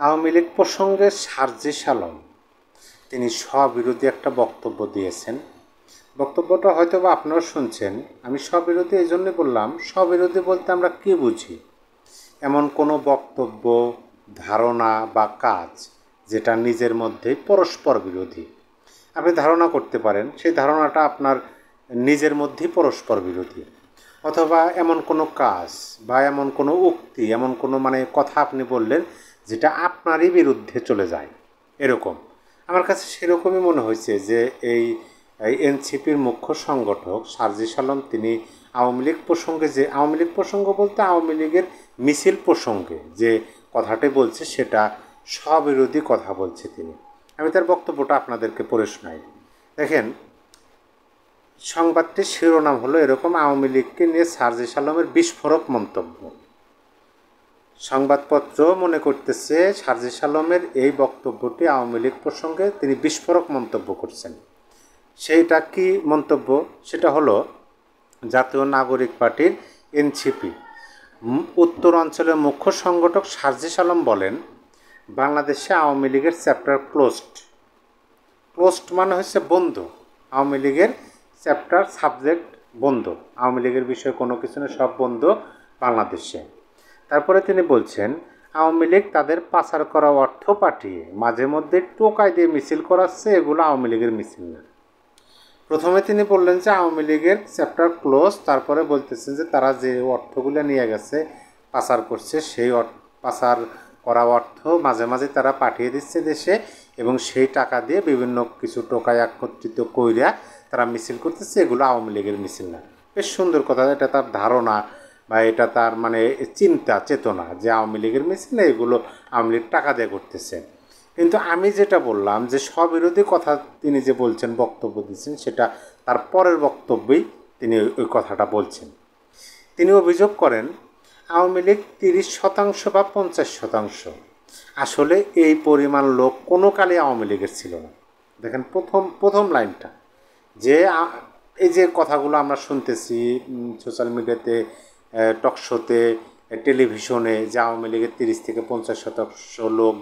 আওয়ামী লীগ প্রসঙ্গে সার্জিস আলম তিনি স্ববিরোধী একটা বক্তব্য দিয়েছেন। বক্তব্যটা হয়তো বা আপনারা শুনছেন। আমি স্ববিরোধী এই জন্যই বললাম, স্ববিরোধী বলতে আমরা কী বুঝি? এমন কোনো বক্তব্য, ধারণা বা কাজ যেটা নিজের মধ্যেই পরস্পর বিরোধী। আপনি ধারণা করতে পারেন সেই ধারণাটা আপনার নিজের মধ্যেই পরস্পর বিরোধী, অথবা এমন কোনো কাজ বা এমন কোনো উক্তি, এমন কোনো কথা আপনি বললেন যেটা আপনারই বিরুদ্ধে চলে যায়। এরকম আমার কাছে সেরকমই মনে হয়েছে যে এই এনসিপির মুখ্য সংগঠক সার্জিস আলম তিনি আওয়ামী লীগ প্রসঙ্গে, যে আওয়ামী লীগ প্রসঙ্গ বলতে আওয়ামী লীগের মিছিল প্রসঙ্গে যে কথাটি বলছে সেটা স্ববিরোধী কথা বলছে তিনি। আমি তার বক্তব্যটা আপনাদেরকে পড়ে শোনাই। দেখেন, সংবাদটির শিরোনাম হলো এরকম: আওয়ামী লীগকে নিয়ে সার্জিস আলমের বিস্ফোরক মন্তব্য। সংবাদপত্র মনে করতেছে সার্জিস আলমের এই বক্তব্যটি আওয়ামী লীগ প্রসঙ্গে তিনি বিস্ফোরক মন্তব্য করছেন। সেইটা কি মন্তব্য? সেটা হলো জাতীয় নাগরিক পার্টির এনসিপি উত্তর অঞ্চলের মুখ্য সংগঠক সার্জিস আলম বলেন, বাংলাদেশে আওয়ামী লীগের চ্যাপ্টার ক্লোজড। ক্লোজড মানে হচ্ছে বন্ধ। আওয়ামী লীগের চ্যাপ্টার সাবজেক্ট বন্ধ, আওয়ামী লীগের বিষয়ে কোনো কিছু না, সব বন্ধ বাংলাদেশে। তারপরে তিনি বলছেন, আওয়ামী লীগ তাদের পাচার করা অর্থ পাঠিয়ে মাঝে মধ্যে টোকাই দিয়ে মিছিল করাচ্ছে, এগুলো আওয়ামী লীগের মিছিল না। প্রথমে তিনি বললেন যে আওয়ামী লীগের চ্যাপ্টার ক্লোজ, তারপরে বলতেছেন যে তারা যে অর্থগুলো নিয়ে গেছে পাচার করছে, সেই পাচার করা অর্থ মাঝে মাঝে তারা পাঠিয়ে দিচ্ছে দেশে, এবং সেই টাকা দিয়ে বিভিন্ন কিছু টোকাই একত্রিত কইরা তারা মিছিল করতেছে, এগুলো আওয়ামী লীগের মিছিল না। বেশ সুন্দর কথা, এটা তার ধারণা বা এটা তার চিন্তা চেতনা যে আওয়ামী লীগের মিছিল না, এগুলো আওয়ামী লীগ টাকা দিয়ে করতেছে। কিন্তু আমি যেটা বললাম যে স্ববিরোধী কথা তিনি যে বলছেন, বক্তব্য দিচ্ছেন, সেটা তার পরের বক্তব্যেই তিনি ওই কথাটা বলছেন। তিনি অভিযোগ করেন আওয়ামী লীগ 30% বা 50%। আসলে এই পরিমাণ লোক কোনো কালে আওয়ামী লীগের ছিল না। দেখেন প্রথম লাইনটা, যে এই যে কথাগুলো আমরা শুনতেছি সোশ্যাল মিডিয়াতে, টকশোতে, টেলিভিশনে, যে আওয়ামী লীগের 30-50% লোক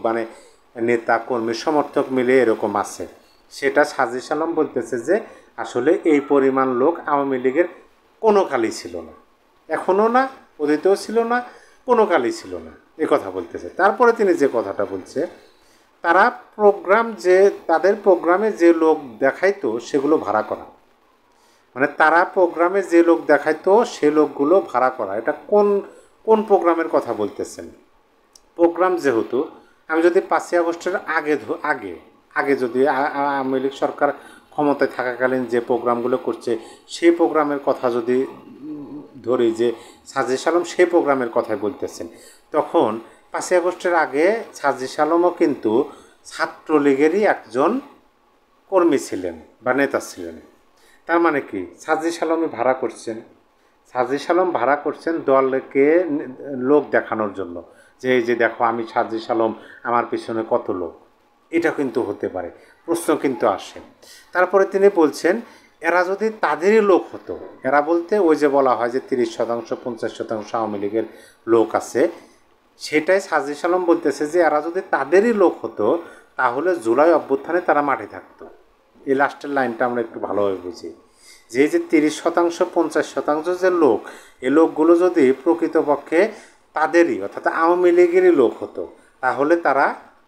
নেতা কর্মী সমর্থক মিলে এরকম আছে, সেটা সার্জিস আলম বলতেছে যে আসলে এই পরিমাণ লোক আওয়ামী লীগের কোনো কালই ছিল না, এখনও না, অতীতেও ছিল না, কোনো কালই ছিল না, এ কথা বলতেছে। তারপরে তিনি যে কথাটা বলছে, তারা তাদের প্রোগ্রামে যে লোক দেখাইতো সেগুলো ভাড়া করা, তারা প্রোগ্রামে যে লোক দেখাইতো সে লোকগুলো ভাড়া করা। এটা কোন প্রোগ্রামের কথা বলতেছেন? প্রোগ্রাম যেহেতু, আমি যদি 5ই আগস্টের আগে যদি আওয়ামী লীগ সরকার ক্ষমতায় থাকাকালীন যে প্রোগ্রামগুলো করছে সেই প্রোগ্রামের কথা যদি ধরি, যে সার্জিস আলম সেই প্রোগ্রামের কথাই বলতেছেন, তখন 5ই আগস্টের আগে সার্জিস আলমও কিন্তু ছাত্রলীগেরই একজন কর্মী ছিলেন বা নেতা ছিলেন। তার মানে কি, সার্জিস আলমই ভাড়া করছেন, সার্জিস আলম ভাড়া করছেন দলকে লোক দেখানোর জন্য, যে এই যে দেখো আমি সার্জিস আলম, আমার পিছনে কত লোক। এটা কিন্তু হতে পারে, প্রশ্ন কিন্তু আসে। তারপরে তিনি বলছেন, এরা যদি তাদেরই লোক হতো, এরা বলতে ওই যে বলা হয় যে 30%-50% আওয়ামী লীগের লোক আছে, সেটাই সার্জিস আলম বলতেছে যে এরা যদি তাদেরই লোক হতো তাহলে জুলাই অভ্যুত্থানে তারা মাঠে থাকতো। এই লাস্টের লাইনটা আমরা একটু ভালোভাবে বুঝি, যে 30%-50% যে লোক, এই লোকগুলো যদি প্রকৃতপক্ষে তাদেরই অর্থাৎ আওয়ামী লীগেরই লোক হতো তাহলে তারা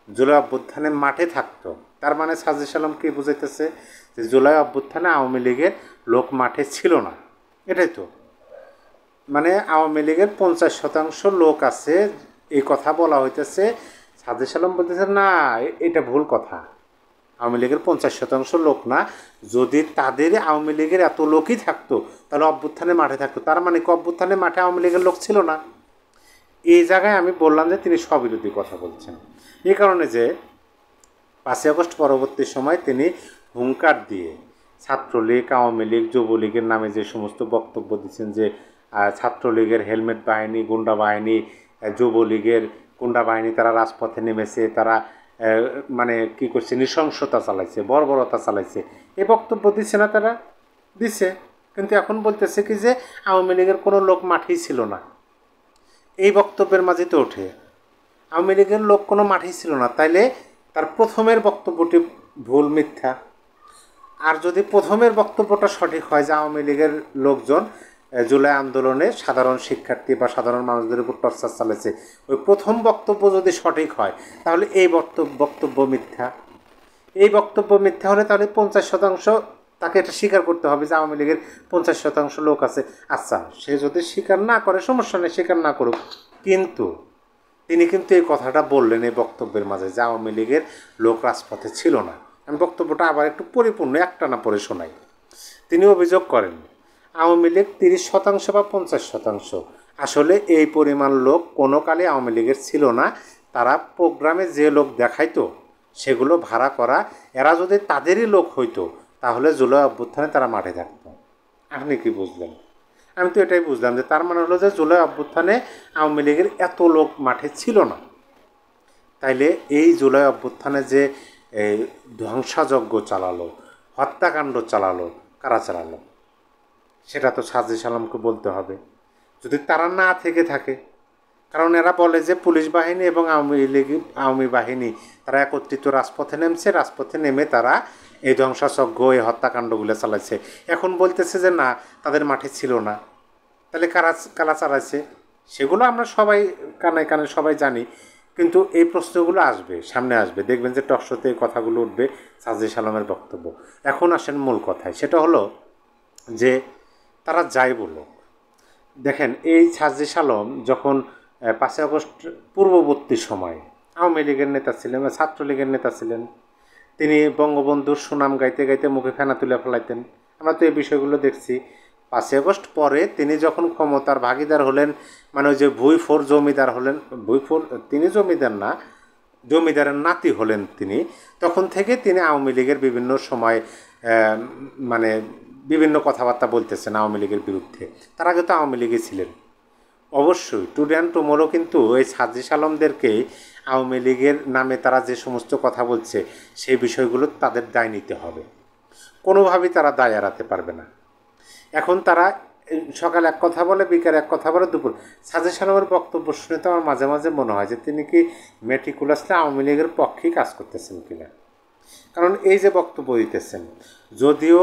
জুলাই অভ্যুত্থানে মাঠে থাকতো। তার মানে সার্জিস আলম কি বুঝাইতেছে যে জুলাই অভ্যুত্থানে আওয়ামী লীগের লোক মাঠে ছিল না, এটাই তো। আওয়ামী লীগের 50% লোক আছে এই কথা বলা হইতেছে। সার্জিস আলম বলতেছে না, এটা ভুল কথা, আওয়ামী লীগের 50% লোক না, যদি তাদের আওয়ামী লীগের এত লোকই থাকতো তাহলে অভ্যুত্থানে মাঠে থাকতো। তার মানে কি অভ্যুত্থানে মাঠে আওয়ামী লীগের লোক ছিল না? এই জায়গায় আমি বললাম যে তিনি স্ববিরোধী কথা বলছেন, এই কারণে যে 5ই আগস্ট পরবর্তী সময় তিনি হুঙ্কার দিয়ে ছাত্রলীগ, আওয়ামী লীগ, যুবলীগের নামে যে সমস্ত বক্তব্য দিচ্ছেন, যে ছাত্রলীগের হেলমেট বাহিনী, গুন্ডা বাহিনী, যুবলীগের গুন্ডা বাহিনী তারা রাজপথে নেমেছে, তারা কি করছে, নৃশংসতা চালাইছে, বর্বরতা চালাইছে, এই বক্তব্য দিচ্ছে না? তারা দিছে, কিন্তু এখন বলতেছে কি যে আওয়ামী লীগের কোনো লোক মাঠেই ছিল না। এই বক্তব্যের মাঝে তো ওঠে আওয়ামী লীগের লোক কোনো মাঠেই ছিল না, তাইলে তার প্রথমের বক্তব্যটি ভুল, মিথ্যা। আর যদি প্রথমের বক্তব্যটা সঠিক হয় যে আওয়ামী লীগের লোকজন জুলাই আন্দোলনে সাধারণ শিক্ষার্থী বা সাধারণ মানুষদের উপর টর্চার চালাচ্ছে, ওই প্রথম বক্তব্য যদি সঠিক হয় তাহলে এই বক্তব্য মিথ্যা। এই বক্তব্য মিথ্যা হলে তাহলে 50% তাকে এটা স্বীকার করতে হবে যে আওয়ামী লীগের 50% লোক আছে। আচ্ছা, সে যদি স্বীকার না করে সমস্যা নেই, স্বীকার না করুক, কিন্তু তিনি কিন্তু এই কথাটা বললেন এই বক্তব্যের মাঝে যে আওয়ামী লীগের লোক রাজপথে ছিল না। আমি বক্তব্যটা আবার একটু পরিপূর্ণ একটা না পড়ে শোনাই। তিনি অভিযোগ করেন আওয়ামী লীগ 30% বা 50%, আসলে এই পরিমাণ লোক কোনো কালে আওয়ামী লীগের ছিল না। তারা প্রোগ্রামে যে লোক দেখাইতো সেগুলো ভাড়া করা, এরা যদি তাদেরই লোক হইতো তাহলে জুলাই অভ্যুত্থানে তারা মাঠে থাকতো। আপনি কি বুঝলেন? আমি তো এটাই বুঝলাম যে তার মানে হলো যে জুলাই অভ্যুত্থানে আওয়ামী লীগের এত লোক মাঠে ছিল না। তাইলে এই জুলাই অভ্যুত্থানে যে ধ্বংসযজ্ঞ চালালো, হত্যাকাণ্ড চালালো, কারা চালালো সেটা তো সাজিদ আলমকে বলতে হবে, যদি তারা না থেকে থাকে। কারণ এরা বলে যে পুলিশ বাহিনী এবং আওয়ামী বাহিনী তারা একত্রিত রাজপথে নেমেছে, রাজপথে নেমে তারা এই ধ্বংসযজ্ঞ, এই হত্যাকাণ্ডগুলো চালাচ্ছে। এখন বলতেছে যে না, তাদের মাঠে ছিল না। তাহলে কারা চালাচ্ছে সেগুলো আমরা সবাই কানে কানে সবাই জানি, কিন্তু এই প্রশ্নগুলো আসবে, সামনে আসবে, দেখবেন যে টকশোতে এই কথাগুলো উঠবে, সাজিদ আলমের বক্তব্য। এখন আসেন মূল কথায়, সেটা হলো যে তারা যাই বলল, দেখেন এই সাজিদ আলম যখন 5 আগস্ট পূর্ববর্তী সময় আওয়ামী লীগের নেতা ছিলেন, ছাত্রলীগের নেতা ছিলেন, তিনি বঙ্গবন্ধুর সুনাম গাইতে গাইতে মুখে ফেনা তুলে ফেলাইতেন। আমরা তো এই বিষয়গুলো দেখছি। 5 আগস্ট পরে তিনি যখন ক্ষমতার ভাগিদার হলেন, মানে ওই যে ভুইফোর জমিদার হলেন, ভুইফোর তিনি জমিদার না, জমিদারের নাতি হলেন তিনি, তখন থেকে তিনি আওয়ামী লীগের বিভিন্ন সময় মানে বিভিন্ন কথাবার্তা বলতেছেন আওয়ামী লীগের বিরুদ্ধে। তার আগে তো আওয়ামী লীগে ছিলেন। অবশ্যই টুডে অ্যান্ড টুমোরো কিন্তু এই সাজিদ আলমদেরকে আওয়ামী লীগের নামে তারা যে সমস্ত কথা বলছে সেই বিষয়গুলো তাদের দায় নিতে হবে, কোনোভাবেই তারা দায় এড়াতে পারবে না। এখন তারা সকাল এক কথা বলে, বিকাল এক কথা বলে, দুপুর। সাজিদ আলমের বক্তব্য শুনে তো আমার মাঝে মাঝে মনে হয় যে তিনি কি মেটিকুলাসলি আওয়ামী লীগের পক্ষেই কাজ করতেছেন কিনা। কারণ এই যে বক্তব্য দিতেছেন, যদিও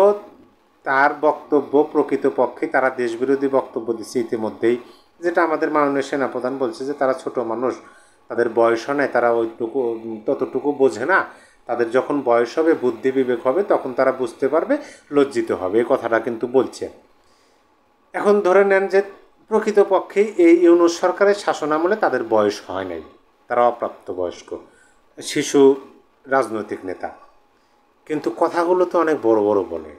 তার বক্তব্য প্রকৃতপক্ষে তারা দেশবিরোধী বক্তব্য দিচ্ছে ইতিমধ্যেই, যেটা আমাদের মাননীয় সেনাপ্রধান বলছে যে তারা ছোট মানুষ, তাদের বয়স নেই, তারা ততটুকু বোঝে না, তাদের যখন বয়স হবে, বুদ্ধি বিবেক হবে, তখন তারা বুঝতে পারবে, লজ্জিত হবে, এই কথাটা কিন্তু বলছে। এখন ধরে নেন যে প্রকৃতপক্ষেই এই ইউনূস সরকারের শাসনামলে তাদের বয়স হয় নাই, তারা অপ্রাপ্তবয়স্ক শিশু রাজনৈতিক নেতা, কিন্তু কথাগুলো তো অনেক বড় বড় বলে,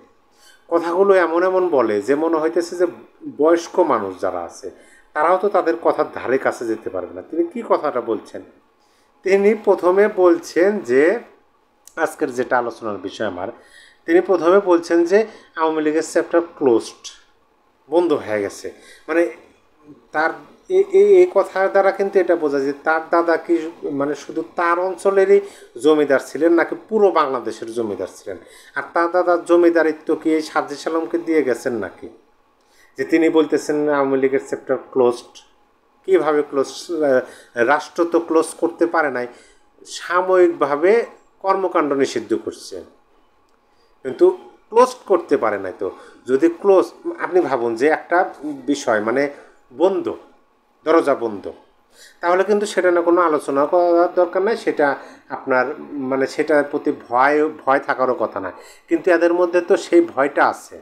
কথাগুলো এমন এমন বলে যে মনে হইতেছে যে বয়স্ক মানুষ যারা আছে তারাও তো তাদের কথার ধারে কাছে যেতে পারবে না। তিনি কি কথাটা বলছেন? তিনি প্রথমে বলছেন যে, আজকের যেটা আলোচনার বিষয় আমার, তিনি প্রথমে বলছেন যে আওয়ামী লীগের চ্যাপ্টার ক্লোজড, বন্ধ হয়ে গেছে। মানে তার এই কথার দ্বারা কিন্তু এটা বোঝা যায় তার দাদা কি মানে শুধু তার অঞ্চলেরই জমিদার ছিলেন নাকি পুরো বাংলাদেশের জমিদার ছিলেন, আর তার দাদার জমিদারিত্ব কি এই সাজিদ আলমকে দিয়ে গেছেন নাকি, যে তিনি বলতেছেন আওয়ামী লীগের চ্যাপ্টার ক্লোজড। কীভাবে ক্লোজ? রাষ্ট্র তো ক্লোজ করতে পারে নাই, সাময়িকভাবে কর্মকাণ্ড নিষিদ্ধ করছে, কিন্তু ক্লোজ করতে পারে নাই। তো যদি ক্লোজ, আপনি ভাবুন যে একটা বিষয় মানে বন্ধ, দরজা বন্ধ, তাহলে কিন্তু সেটা না কোনো আলোচনা করার দরকার নাই, সেটা আপনার মানে সেটার প্রতি ভয় থাকারও কথা নয়, কিন্তু এদের মধ্যে তো সেই ভয়টা আছে।